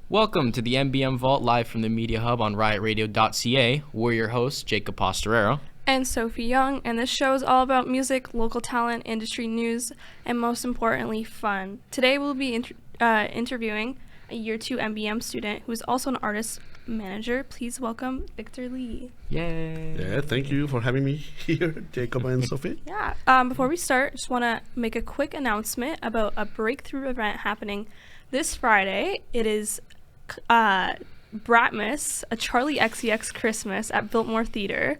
Welcome to the MBM Vault live from the Media Hub on riotradio.ca. We're your hosts, Jacob Postorero. And Sophie Young, and this show is all about music, local talent, industry news, and most importantly, fun. Today we'll be interviewing a Year 2 MBM student who is also an artist manager. Please welcome Victor Lee. Yay! Yeah, thank you for having me here, Jacob and Sophie. Yeah. Before we start, just want to make a quick announcement about a breakthrough event happening this Friday. It is Bratmas, a Charlie XCX Christmas at Biltmore Theater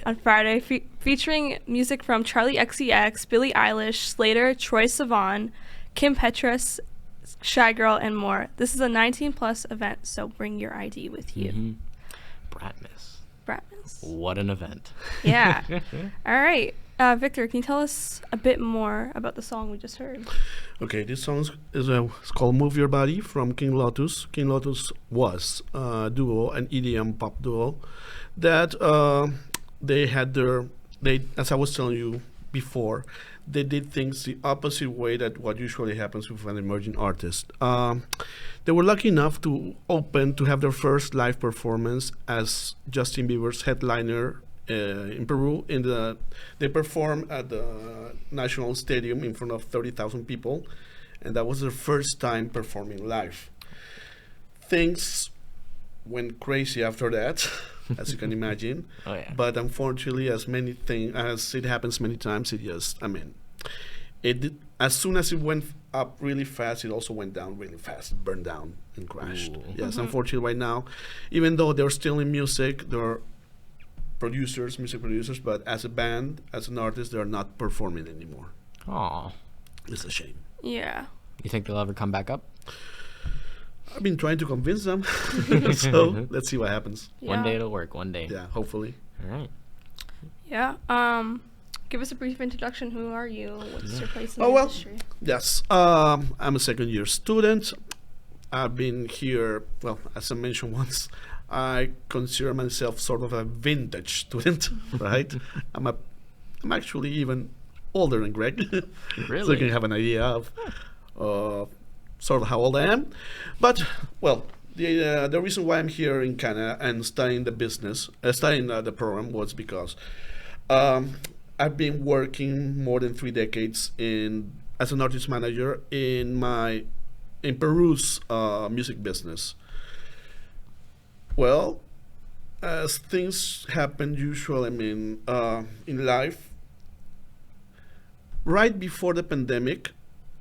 on Friday, featuring music from Charlie XCX, Billie Eilish, Slater, Troye Sivan, Kim Petras, Shy Girl, and more. This is a 19-plus event, so bring your ID with you. Mm-hmm. Bratmas. What an event. Yeah. All right. Victor, can you tell us a bit more about the song we just heard? Okay, this song is it's called Move Your Body from King Lotus. King Lotus was a duo, an EDM pop duo, that as I was telling you before, they did things the opposite way that what usually happens with an emerging artist. They were lucky enough to have their first live performance as Justin Bieber's headliner in Peru. They performed at the National Stadium in front of 30,000 people, and that was their first time performing live. Things went crazy after that, as you can imagine. Oh yeah. But unfortunately, as it happens many times, as soon as it went up really fast, it also went down really fast. It burned down and crashed. Ooh. Yes, unfortunately, right now, even though they're still in music, they're music producers, but as a band, as an artist, they're not performing anymore. Aw. It's a shame. Yeah. You think they'll ever come back up? I've been trying to convince them, so let's see what happens. One day it'll work, one day. Yeah, hopefully. All right. Yeah. Give us a brief introduction. Who are you? What's your place in the industry? Yes. I'm a second-year student. I've been here, as I mentioned once, I consider myself sort of a vintage student, right? I'm actually even older than Greg. Really? So you can have an idea of sort of how old I am. But, the reason why I'm here in Canada and studying the program was because I've been working more than 3 decades as an artist manager in Peru's music business. Well, as things happen usually, in life, right before the pandemic,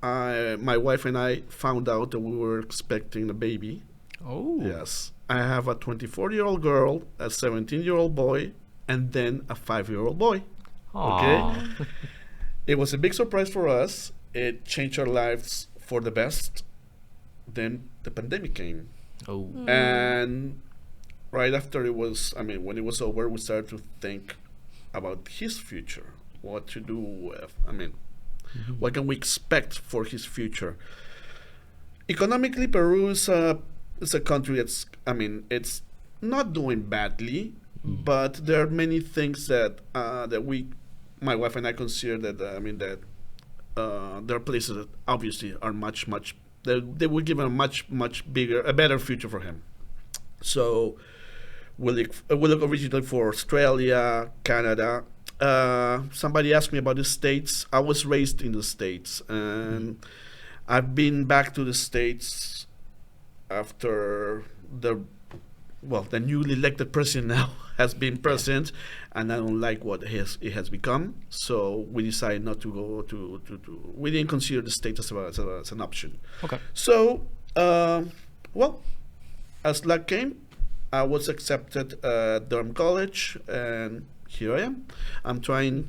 my wife and I found out that we were expecting a baby. Oh. Yes. I have a 24-year-old girl, a 17-year-old boy, and then a 5-year-old boy. Aww. Okay? It was a big surprise for us. It changed our lives for the best. Then the pandemic came. Oh. And right after when it was over, we started to think about his future, what to do with, what can we expect for his future. Economically, Peru is a country that's, it's not doing badly, but there are many things that my wife and I consider that, there are places that obviously are much, they will give a much better future for him. So we look originally for Australia, Canada. Somebody asked me about the States. I was raised in the States, and I've been back to the States after the newly elected president now has been president, and I don't like what it has become. So we decided not to go to we didn't consider the States as an option. Okay. So, as luck came, I was accepted at Durham College, and here I am. I'm doing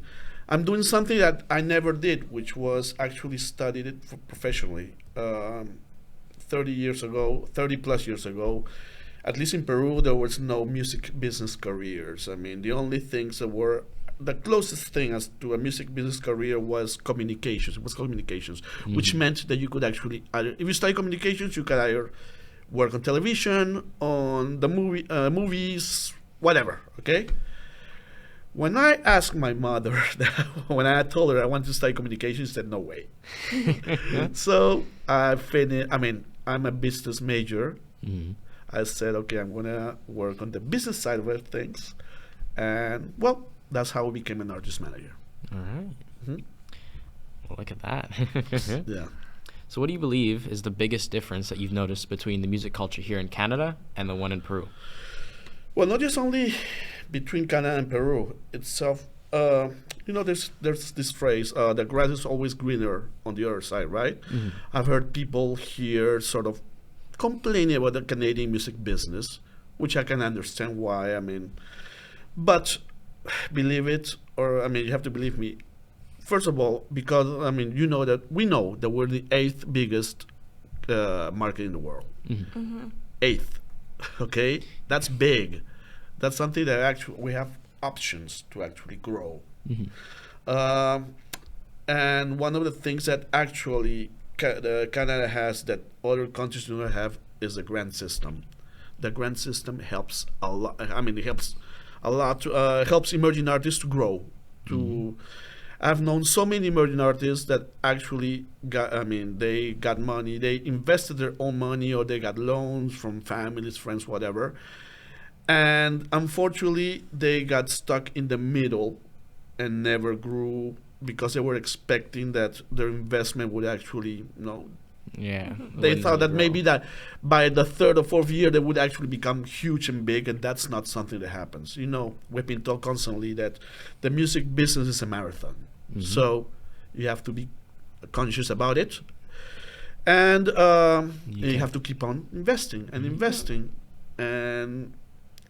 something that I never did, which was actually studied it professionally. 30 plus years ago, at least in Peru, there was no music business careers. The only things that were the closest thing as to a music business career was communications. It was communications, which meant that you could actually if you study communications, you could either work on television, on the movies, whatever. Okay. When I asked my mother, when I told her I wanted to study communications, she said no way. So I finished. I'm a business major I said, okay, I'm going to work on the business side of things. And, well, that's how I became an artist manager. All right. Well, look at that. Yeah. So what do you believe is the biggest difference that you've noticed between the music culture here in Canada and the one in Peru? Well, not just only between Canada and Peru itself. There's this phrase, the grass is always greener on the other side, right? I've heard people here sort of complaining about the Canadian music business, which I can understand why. But believe it, or you have to believe me. First of all, because we know that we're the 8th biggest market in the world. 8th, okay? That's big. That's something that actually we have options to actually grow. And one of the things that actually Canada has that other countries do not have is the grant system. The grant system helps a lot. It helps a lot to helps emerging artists to grow. I've known so many emerging artists that actually they got money, they invested their own money, or they got loans from families, friends, whatever. And unfortunately, they got stuck in the middle and never grew because they were expecting that their investment would actually, they thought that maybe that by the 3rd or 4th year they would actually become huge and big, and that's not something that happens. We've been told constantly that the music business is a marathon. So you have to be conscious about it, and you have to keep on investing and investing. And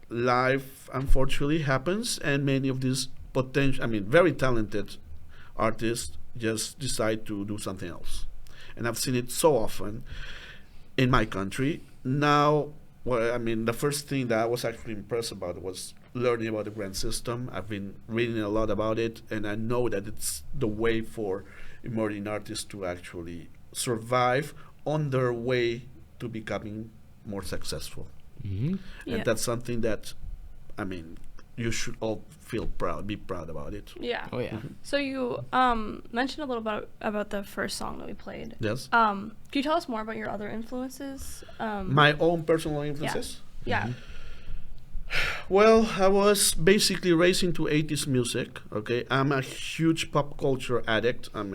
life unfortunately happens, and many of these very talented artists just decide to do something else. And I've seen it so often in my country. Now, the first thing that I was actually impressed about was learning about the grant system. I've been reading a lot about it, and I know that it's the way for emerging artists to actually survive on their way to becoming more successful. And that's something that, you should all be proud about it. Yeah. Oh, yeah. So you mentioned a little bit about the first song that we played. Yes. Can you tell us more about your other influences? My own personal influences? Yeah. Well, I was basically raised into 80s music, okay? I'm a huge pop culture addict. Not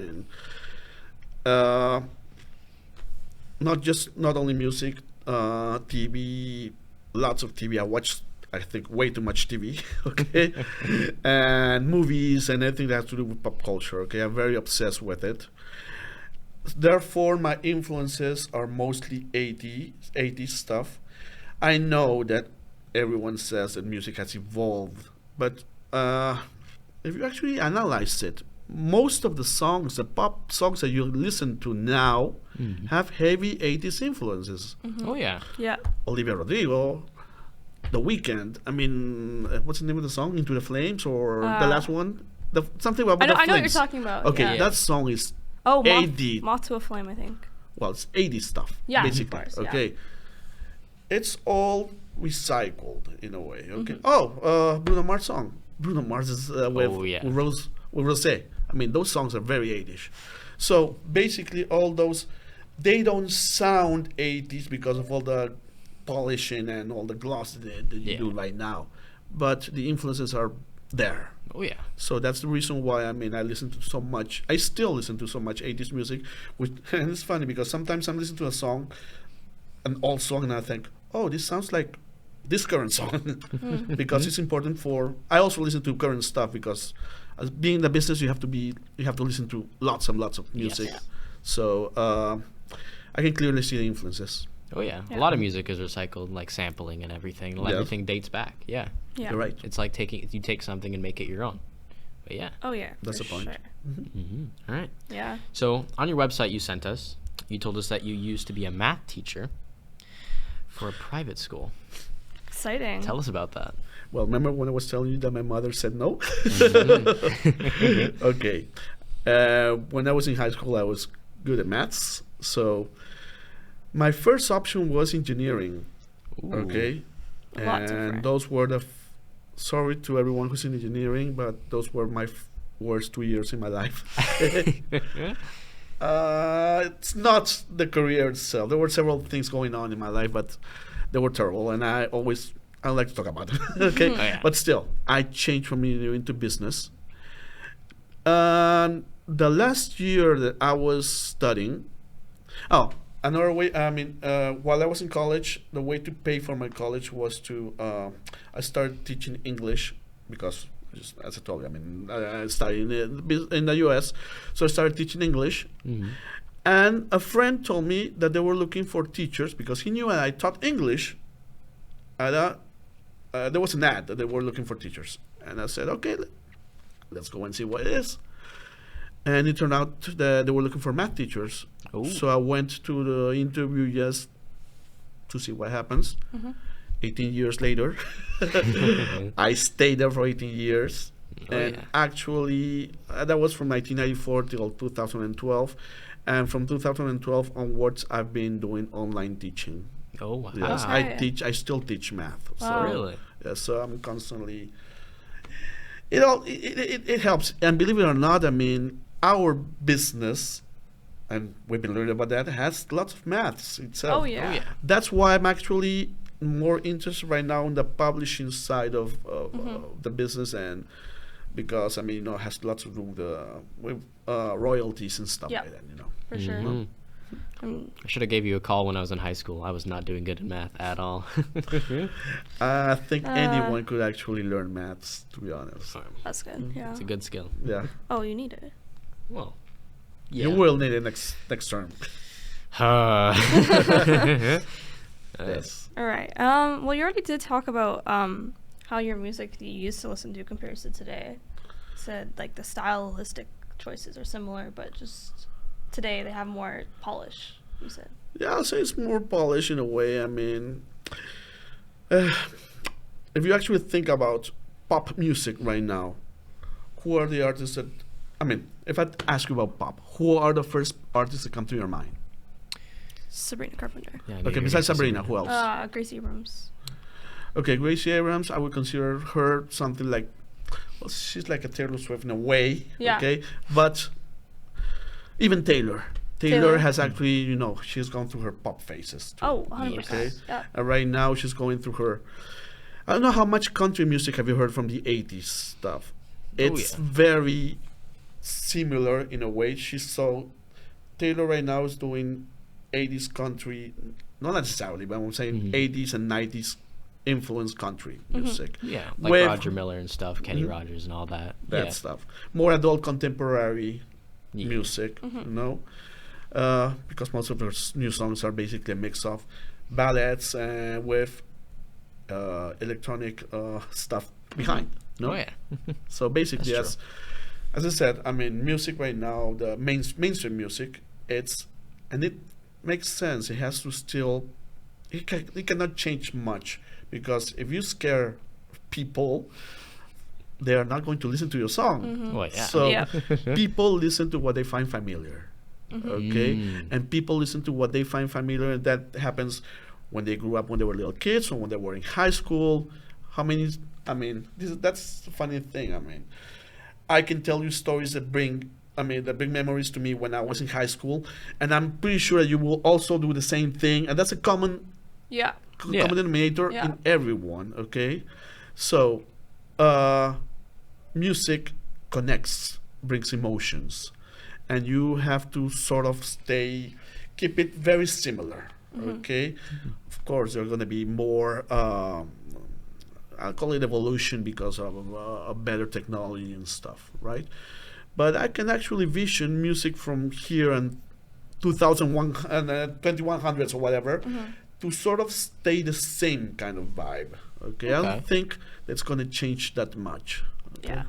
only music, TV, lots of TV. I watch, I think, way too much TV, okay? And movies and anything that has to do with pop culture, okay? I'm very obsessed with it. Therefore, my influences are mostly 80s stuff. I know that everyone says that music has evolved, but if you actually analyze it, most of the songs, the pop songs that you listen to now, have heavy 80s influences. Oh, yeah. Yeah. Olivia Rodrigo, The Weeknd. What's the name of the song? Into the Flames, or the last one? Something about the flames. I know what you're talking about. Okay, yeah. that song is Moth 80. Moth to a Flame, I think. Well, it's 80 stuff, Yeah, basically. of course, Okay, it's all recycled in a way. Okay. Bruno Mars song. Bruno Mars is with Rosé. Those songs are very 80s. So basically, all those, they don't sound 80s because of all the polishing and all the gloss that you do right now, but the influences are there. Oh, yeah. So that's the reason why I listen to so much. I still listen to so much 80s music, and it's funny because sometimes I'm listening to a song, an old song, and I think, oh, this sounds like this current song, because it's important for. I also listen to current stuff because, as being in the business, you have to listen to lots and lots of music. Yes. So I can clearly see the influences. Oh, yeah. A lot of music is recycled, like sampling and everything. Everything dates back. Yeah. Yeah. You're right. It's like you take something and make it your own. But yeah. Oh, yeah. That's for the point. Sure. All right. Yeah. So on your website you sent us, you told us that you used to be a math teacher for a private school. Exciting. Tell us about that. Well, remember when I was telling you that my mother said no? Okay. When I was in high school, I was good at maths. So my first option was engineering. Ooh. Okay. A lot And different. those were sorry to everyone who's in engineering, but those were my worst 2 years in my life. It's not the career itself. There were several things going on in my life, but they were terrible, and I don't like to talk about it. Okay, but still, I changed from into business. The last year that I was studying, another way. I mean, while I was in college, the way to pay for my college was to I started teaching English because, just as I told you, I mean, I studied in the U.S., so I started teaching English. Mm-hmm. And a friend told me that they were looking for teachers because he knew that I taught English. And there was an ad that they were looking for teachers, and I said, okay, let's go and see what it is. And it turned out that they were looking for math teachers. Ooh. So I went to the interview just to see what happens. 18 years later, I stayed there for 18 years. Actually, that was from 1994 till 2012. And from 2012 onwards, I've been doing online teaching. Oh, wow. Yes, Okay. I still teach math. Wow. So, Really? yeah, so I'm constantly, it helps. And believe it or not, I mean, our business, and we've been learning about that, has lots of maths itself. Oh yeah. That's why I'm actually more interested right now in the publishing side of the business, and because I mean, it has lots to do with royalties and stuff like that, For sure. Mhm. I should have gave you a call when I was in high school. I was not doing good in math at all. I think anyone could actually learn maths, to be honest. That's good. Yeah. It's a good skill. Yeah. Oh, you need it. Well, You will need it next term. Yes. All right. Well, you already did talk about how your music you used to listen to compares to today. Said like the stylistic choices are similar, but just today they have more polish. You said. Yeah, I'll say it's more polished in a way. I mean, if you actually think about pop music right now, who are the artists that? I mean, if I ask you about pop, who are the first artists that come to your mind? Sabrina Carpenter. Yeah, Okay, besides Sabrina, who else? Grace Abrams. Okay, Gracie Abrams, I would consider her something like, well, she's like a Taylor Swift in a way. Yeah. Okay, but even Taylor has actually, she's gone through her pop phases too. Oh, 100%. Okay. Yeah. And right now she's going through her. I don't know how much country music have you heard from the 80s stuff. It's very similar in a way. Taylor right now is doing 80s country, not necessarily, but I'm saying 80s and 90s influenced country music. Yeah, like With Roger Miller and stuff, Kenny Rogers and all that. That stuff. More adult contemporary music, because most of her new songs are basically a mix of ballads with electronic stuff behind. No? Oh, yeah. So basically, That's as I said, I mean, music right now, the mainstream music, and it makes sense. It has to still, it cannot change much, because if you scare people, they are not going to listen to your song. Well, yeah. So people listen to what they find familiar. Okay? And people listen to what they find familiar, and that happens when they grew up, when they were little kids, or when they were in high school. That's the funny thing. I mean, I can tell you stories that bring memories to me when I was in high school, and I'm pretty sure that you will also do the same thing, and that's a common denominator in everyone. Okay, so music connects, brings emotions, and you have to sort of keep it very similar. Okay, of course there are going to be more. I'll call it evolution because of a better technology and stuff, right? But I can actually vision music from here and 2001 and 2100s or whatever to sort of stay the same kind of vibe. Okay, I don't think that's going to change that much. Okay?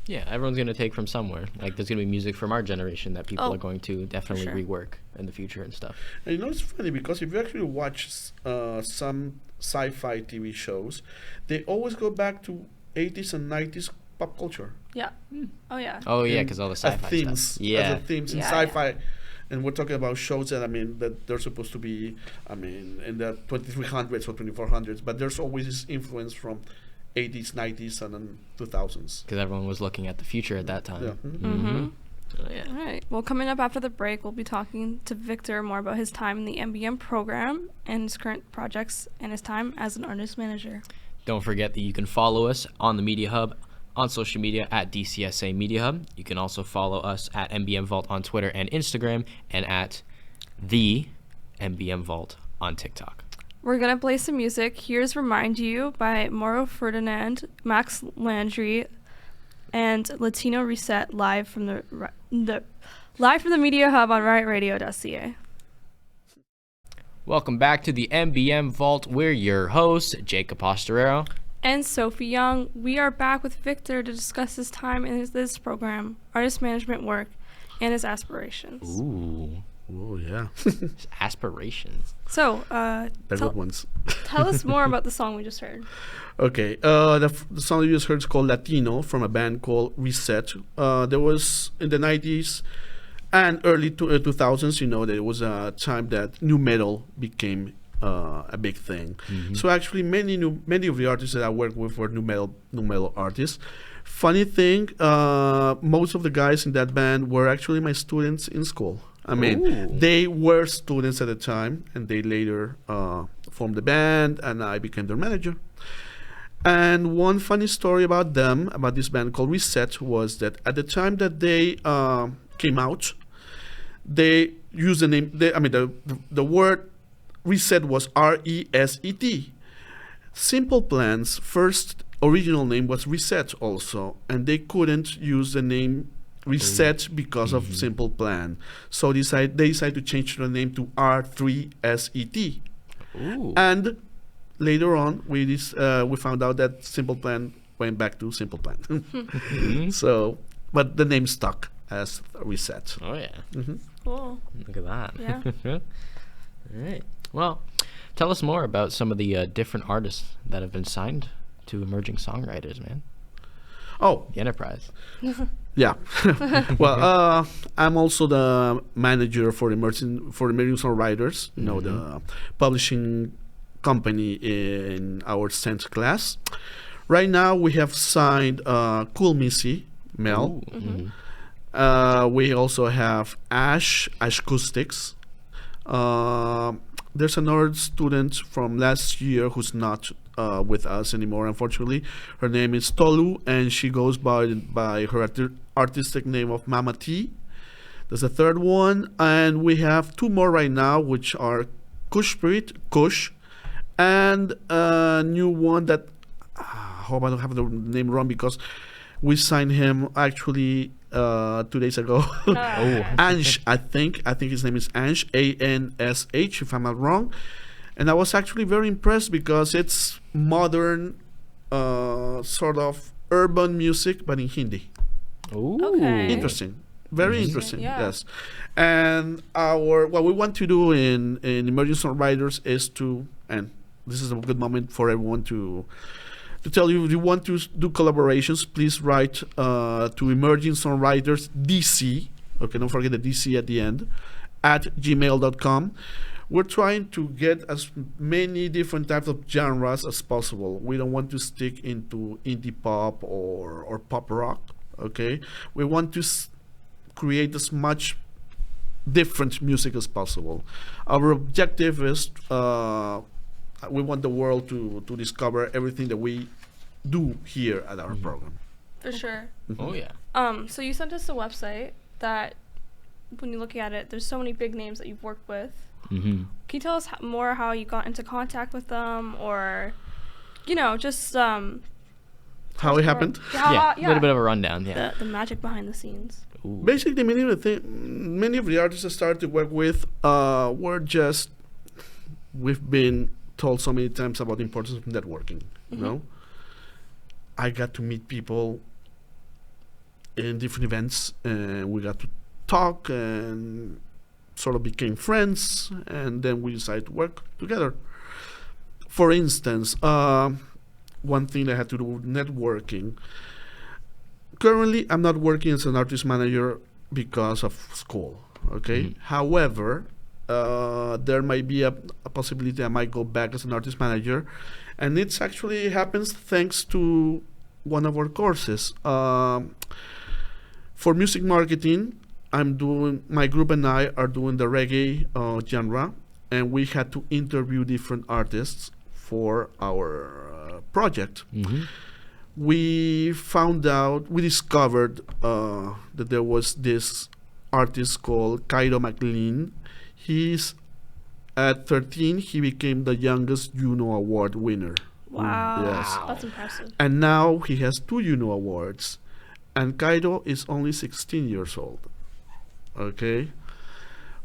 Yeah, everyone's going to take from somewhere. Like, there's going to be music from our generation that people are going to definitely rework in the future and stuff. And it's funny because if you actually watch some sci-fi TV shows, they always go back to 80s and 90s pop culture. Yeah. Oh, yeah. Oh, yeah, because all the sci-fi themes, stuff. Yeah. As themes in sci-fi. And we're talking about shows that they're supposed to be in the 2300s or 2400s, but there's always this influence from 80s, 90s, and then 2000s. Because everyone was looking at the future at that time. Yeah. Oh, yeah. All right. Well, coming up after the break, we'll be talking to Victor more about his time in the MBM program and his current projects and his time as an artist manager. Don't forget that you can follow us on the Media Hub on social media at DCSA Media Hub. You can also follow us at MBM Vault on Twitter and Instagram, and at the MBM Vault on TikTok. We're going to play some music. Here's Remind You by Mauro Ferdinand, Max Landry, and Latino Reset live from the Media Hub on riotradio.ca. Welcome back to the MBM Vault. We're your hosts, Jacob Postorero and Sophie Young. We are back with Victor to discuss his time in this program, artist management work, and his aspirations. Ooh. Oh, yeah. Aspirations. So, They're good ones. Tell us more about the song we just heard. Okay. The song you just heard is called Latino from a band called Reset. There was in the 90s and early 2000s, there was a time that new metal became a big thing. Mm-hmm. So actually, many of the artists that I work with were new metal artists. Funny thing, most of the guys in that band were actually my students in school. I mean, Ooh. They were students at the time, and they later formed the band, and I became their manager. And one funny story about this band called Reset, was that at the time that they came out, they used the name. The word Reset was R-E-S-E-T. Simple Plan's first original name was Reset also, and they couldn't use the name Reset because of Simple Plan. So they decided to change the name to R3SET. Ooh. And later on, we found out that Simple Plan went back to Simple Plan. So, but the name stuck as Reset. Oh, yeah. Mm-hmm. Cool. Look at that. Yeah. All right. Well, tell us more about some of the different artists that have been signed to Emerging Songwriters, man. Oh. The Enterprise. Yeah. Well, I'm also the manager for Emerging Songwriters, the publishing company in our 10th class. Right now, we have signed Cool Missy, Mel. We also have Ash Acoustics. There's another student from last year who's not with us anymore, unfortunately. Her name is Tolu, and she goes by her artistic name of Mama T. There's a third one, and we have two more right now, which are Kush Spirit, Kush, and a new one that I hope I don't have the name wrong, because we signed him actually 2 days ago. Ansh, I think his name is Ansh, A-N-S-H, if I'm not wrong. And I was actually very impressed because it's modern, sort of urban music, but in Hindi. Ooh. Okay. Interesting. Very interesting, yeah. Yes. And what we want to do in Emerging Songwriters is to, and this is a good moment for everyone to tell you, if you want to do collaborations, please write to Emerging Songwriters DC, okay, don't forget the DC at the end, at gmail.com. We're trying to get as many different types of genres as possible. We don't want to stick into indie pop or pop rock, okay? We want to create as much different music as possible. Our objective is we want the world to discover everything that we do here at our program. For sure. Oh, yeah. So you sent us a website that, when you look at it, there's so many big names that you've worked with. Can you tell us more how you got into contact with them, or, just how it happened? A little bit of a rundown. Yeah, the magic behind the scenes. Ooh. Basically, many of the artists I started to work with we've been told so many times about the importance of networking. I got to meet people in different events, and we got to talk and sort of became friends, and then we decided to work together. For instance, one thing that had to do with networking. Currently, I'm not working as an artist manager because of school, okay? However, there might be a possibility I might go back as an artist manager, and it actually happens thanks to one of our courses. For music marketing, my group and I are doing the reggae genre, and we had to interview different artists for our project. We discovered that there was this artist called Cairo McLean. At 13, he became the youngest Juno Award winner. Wow. Yes. That's impressive. And now he has 2 Juno Awards. And Cairo is only 16 years old. Okay?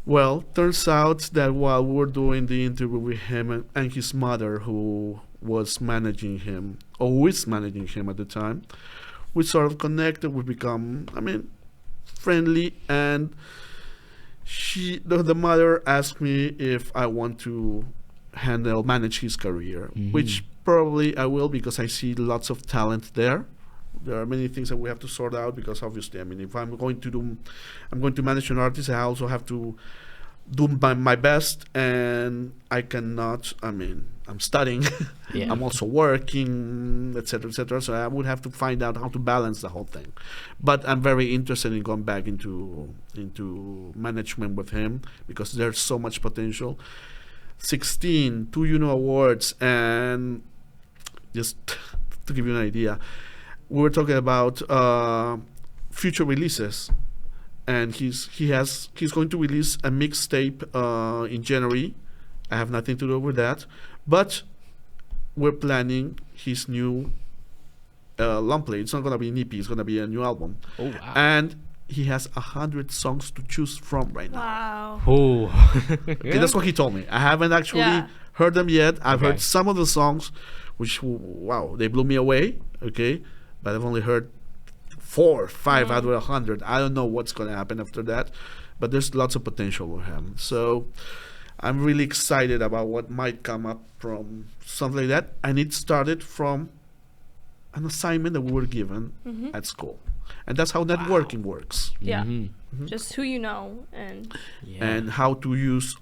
Well, turns out that while we were doing the interview with him and his mother, who was managing him, or who is managing him at the time, we sort of connected. We become, friendly. And the mother asked me if I want to manage his career, which probably I will, because I see lots of talent there. There are many things that we have to sort out, because obviously, if I'm going to manage an artist, I also have to do my best, and I cannot, I'm studying, Yeah. I'm also working, etc., etc. So I would have to find out how to balance the whole thing. But I'm very interested in going back into management with him, because there's so much potential. 16, 2 Juno Awards, and just to give you an idea, we were talking about future releases, and he's going to release a mixtape in January. I have nothing to do with that, but we're planning his new long play. It's not going to be an EP; it's going to be a new album. Oh wow! And he has 100 songs to choose from right now. Wow. Oh, Okay, that's what he told me. I haven't actually heard them yet. I've heard some of the songs, which they blew me away. Okay, but I've only heard 4, 5 out of 100. I don't know what's going to happen after that, but there's lots of potential with him. So I'm really excited about what might come up from something like that. And it started from an assignment that we were given at school. And that's how networking works. Yeah. Just who you know, and how to use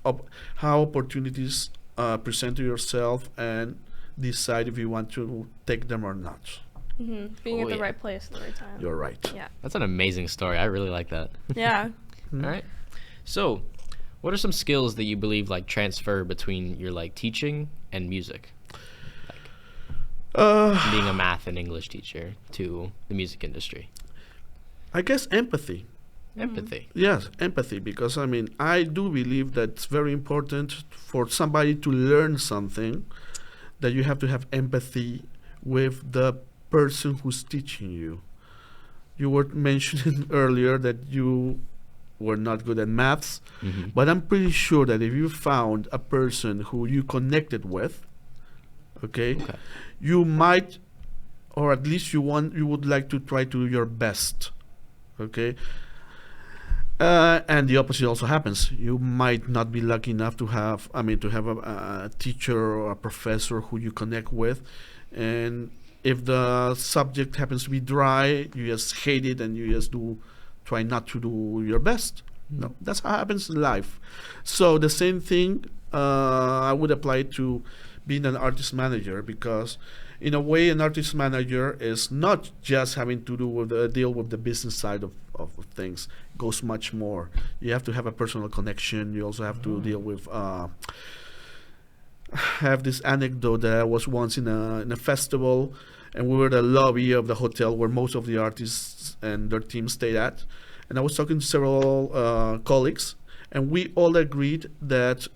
how opportunities present to yourself, and decide if you want to take them or not. being at the right place at the right time. You're right. Yeah. That's an amazing story. I really like that. Yeah. All right. So, what are some skills that you believe transfer between your teaching and music? Being a math and English teacher to the music industry. I guess empathy. Empathy. Yes, empathy, because I do believe that it's very important for somebody to learn something, that you have to have empathy with the person who's teaching you. You were mentioning earlier that you were not good at maths, but I'm pretty sure that if you found a person who you connected with, okay, you might, or at least you would like to try to do your best, okay. And the opposite also happens. You might not be lucky enough to have, a teacher or a professor who you connect with, and if the subject happens to be dry, you just hate it and you just try not to do your best. No, that's how it happens in life. So the same thing I would apply to being an artist manager, because in a way an artist manager is not just having to deal with the business side of things. It goes much more. You have to have a personal connection. You also have to deal with I have this anecdote that I was once in a festival, and we were in the lobby of the hotel where most of the artists and their team stayed at, and I was talking to several colleagues, and we all agreed that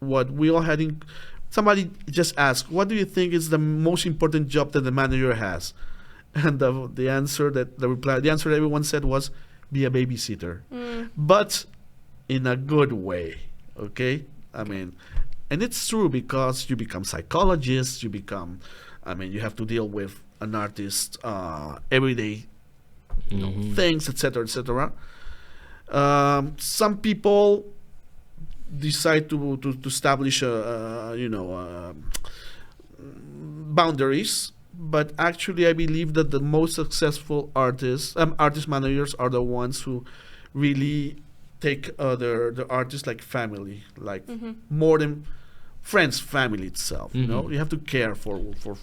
what we all had in somebody just asked, what do you think is the most important job that the manager has? And the answer that everyone said was, be a babysitter, but in a good way. Okay, and it's true, because you become psychologists, you become, you have to deal with an artist everyday things, etc., etc. Some people decide to establish boundaries, but actually I believe that the most successful artist managers are the ones who really take their artists like family, more than friends, family itself. You know, you have to care for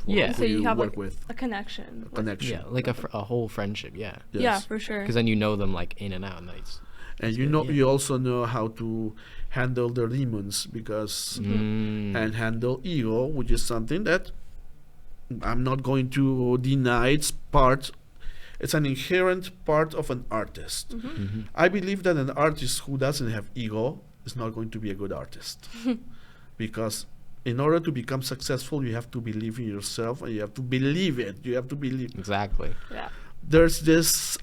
Yeah. who So you have work like with. a connection. with- Connection. Yeah, like a whole friendship. Yeah. Yes. Yeah, for sure. Because then you know them like in and out. And it's, And you good, know, yeah. you also know how to handle their demons because and handle ego, which is something that I'm not going to deny. It's an inherent part of an artist. I believe that an artist who doesn't have ego is not going to be a good artist. Because in order to become successful, you have to believe in yourself and you have to believe it. You have to believe. exactly. Yeah. There's this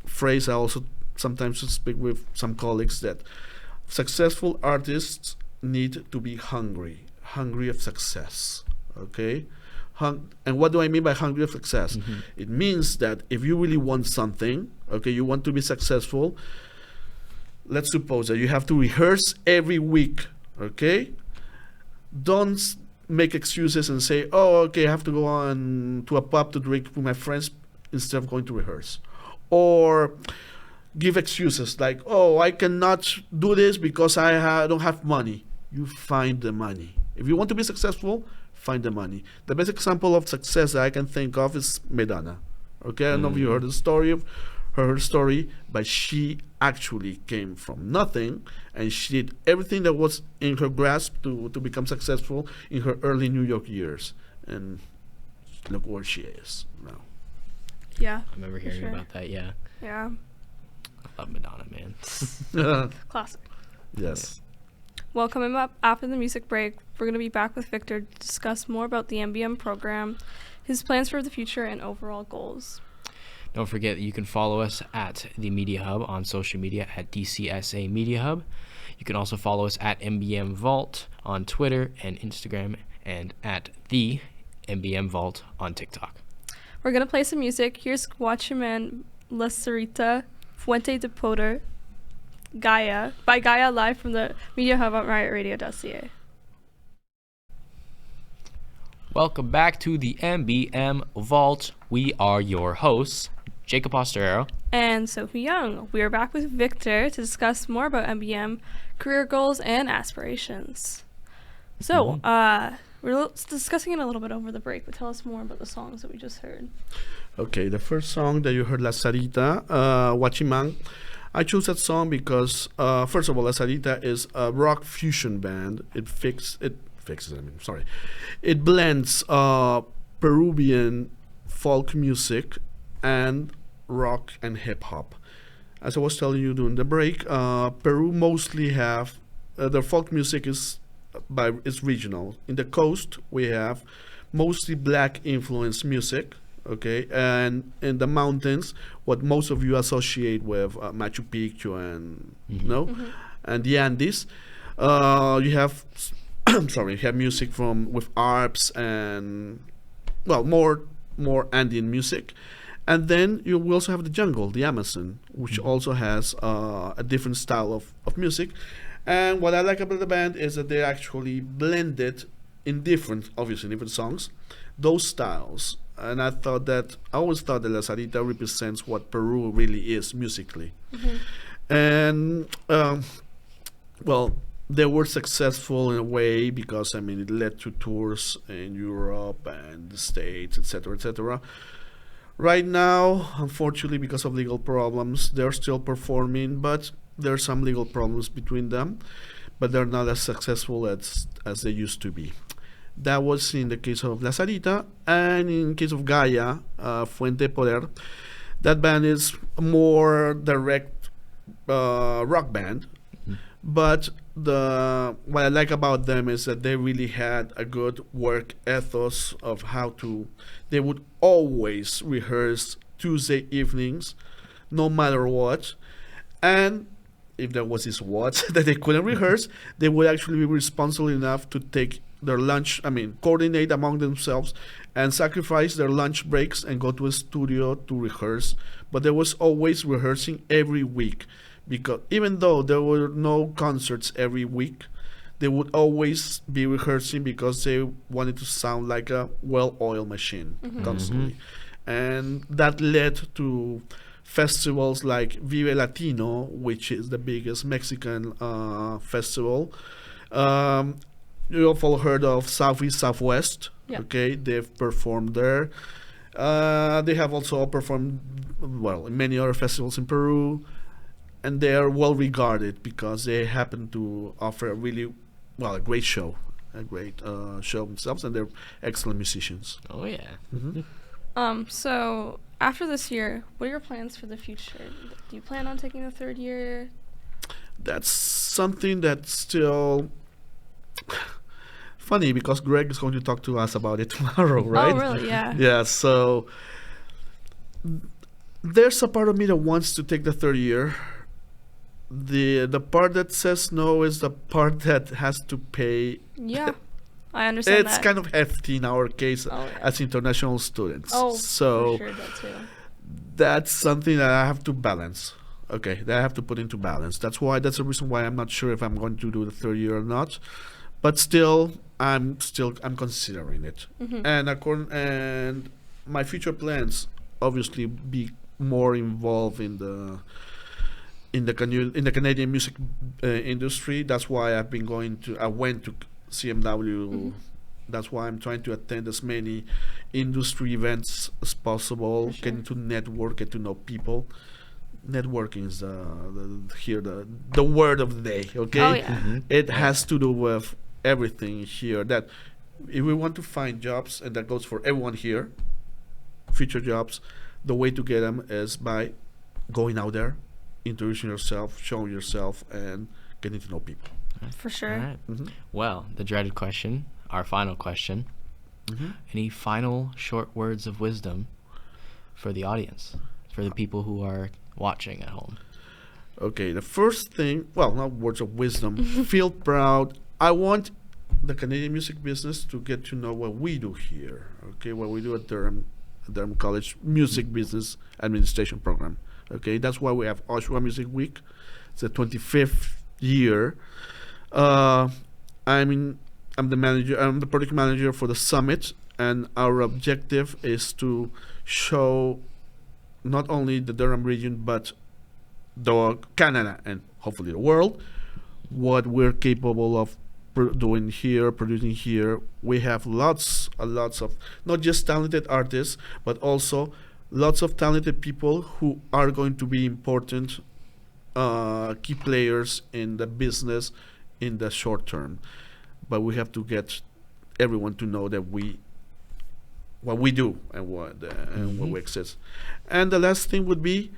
phrase I also sometimes speak with some colleagues that successful artists need to be hungry of success. Okay? And what do I mean by hungry of success? It means that if you really want something, okay, you want to be successful, let's suppose that you have to rehearse every week, okay? Don't make excuses and say, oh, okay, I have to go on to a pub to drink with my friends instead of going to rehearse. Or give excuses like, oh, I cannot do this because I don't have money. You find the money. If you want to be successful, find the money. The best example of success that I can think of is Madonna. Okay, I don't know if you heard the story of her story, but she actually came from nothing and she did everything that was in her grasp to become successful in her early New York years. And look where she is now. Yeah. I remember hearing sure. about that. Yeah. Yeah. I love Madonna, man. Classic. Yes. Well, coming up after the music break, we're going to be back with Victor to discuss more about the MBM program, his plans for the future, and overall goals. Don't forget that you can follow us at the Media Hub on social media at DCSA Media Hub. You can also follow us at MBM Vault on Twitter and Instagram and at the MBM Vault on TikTok. We're going to play some music. Here's Guachiman La Sarita, Fuente de Poder, Gaia, by Gaia, live from the Media Hub on riotradio.ca. Welcome back to the MBM Vault. We are your hosts, Jacob Osterero. And Sophie Young. We are back with Victor to discuss more about MBM, career goals, and aspirations. So, we're discussing it a little bit over the break, but tell us more about the songs that we just heard. Okay, the first song that you heard, La Sarita, Huachimán. I chose that song because, first of all, La Sarita is a rock fusion band. It blends Peruvian folk music and rock and hip hop. As I was telling you during the break, Peru mostly have their folk music is regional. In the coast, we have mostly black influenced music. Okay, and in the mountains, what most of you associate with Machu Picchu and and the Andes, you have you have music with harps and more Andean music, and then you will also have the jungle, the Amazon, which also has a different style of music. And what I like about the band is that they actually blended in different songs, those styles. And I always thought that La Sarita represents what Peru really is musically. And, they were successful in a way because, it led to tours in Europe and the States, etc., etc. Right now, unfortunately, because of legal problems, they're still performing, but there are some legal problems between them, but they're not as successful as they used to be. That was in the case of La Sarita, and in case of Gaia, Fuente de Poder, that band is a more direct rock band. But what I like about them is that they really had a good work ethos of they would always rehearse Tuesday evenings, no matter what. And if there was this what that they couldn't rehearse, they would actually be responsible enough to take their lunch, coordinate among themselves and sacrifice their lunch breaks and go to a studio to rehearse. But there was always rehearsing every week, because even though there were no concerts every week, they would always be rehearsing because they wanted to sound like a well-oiled machine constantly. And that led to festivals like Vive Latino, which is the biggest Mexican festival, you all follow heard of Southeast Southwest. Yeah. Okay, they've performed there. They have also performed in many other festivals in Peru, and they are well regarded because they happen to offer a great show, show themselves, and they're excellent musicians. Oh yeah. So after this year, what are your plans for the future? Do you plan on taking the third year? That's something that's still funny because Greg is going to talk to us about it tomorrow, right? Oh, really? Yeah. Yeah, so there's a part of me that wants to take the third year. The part that says no is the part that has to pay. Yeah, I understand It's that. kind of hefty in our case as international students. Oh, so for sure, that too. that's something that I have to balance. Okay, that I have to put into balance. That's the reason why I'm not sure if I'm going to do the third year or not. But still, I'm considering it. And my future plans obviously be more involved in the Canadian music industry. That's why I went to CMW. That's why I'm trying to attend as many industry events as possible, getting to network, get to know people. Networking is the word of the day. Okay, Oh, yeah. It has to do with everything here. That if we want to find jobs, and that goes for everyone here, future jobs, the way to get them is by going out there, introducing yourself, showing yourself, and getting to know people. For sure. All right. Well, the dreaded question, our final question. Any final short words of wisdom for the audience, for the people who are watching at home? Okay, the first thing, not words of wisdom, feel proud. I want the Canadian music business to get to know what we do here, okay, what we do at Durham College Music Business Administration Program. Okay, that's why we have Oshawa Music Week. It's the 25th year. I'm the manager. I'm the project manager for the summit, and our objective is to show not only the Durham region but Canada and hopefully the world what we're capable of doing here, producing here. We have lots of not just talented artists, but also lots of talented people who are going to be important key players in the business in the short term. But we have to get everyone to know that what we do and what we exist. And the last thing would be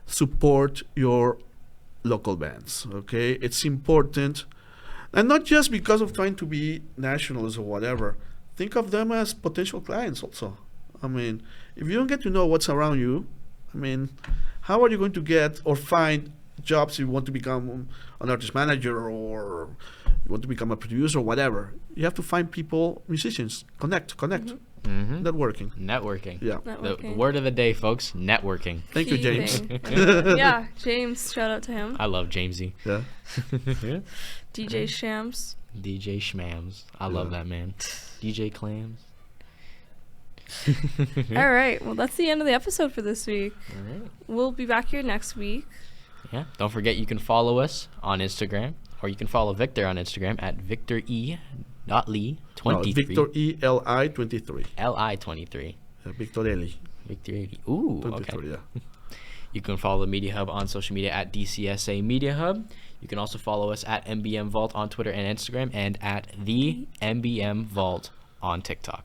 support your local bands. Okay, it's important, and not just because of trying to be nationals or whatever. Think of them as potential clients also. I mean, if you don't get to know what's around you, I mean, how are you going to get or find jobs if you want to become an artist manager or you want to become a producer or whatever? You have to find people, musicians, connect. Networking. Yeah. The word of the day, folks, networking. Thank you, James. Yeah, James, shout out to him. I love Jamesy. Yeah. DJ Shams. DJ Schmams. I love that man. DJ Clams. All right. Well, that's the end of the episode for this week. All right. We'll be back here next week. Yeah. Don't forget you can follow us on Instagram, or you can follow Victor on Instagram at victorE.lee23. Victor E.L.I. 23. Li23. Victor Eli. Victor Eli. Ooh, 23, okay. yeah. You can follow the Media Hub on social media at DCSA Media Hub. You can also follow us at MBM Vault on Twitter and Instagram, and at the MBM Vault on TikTok.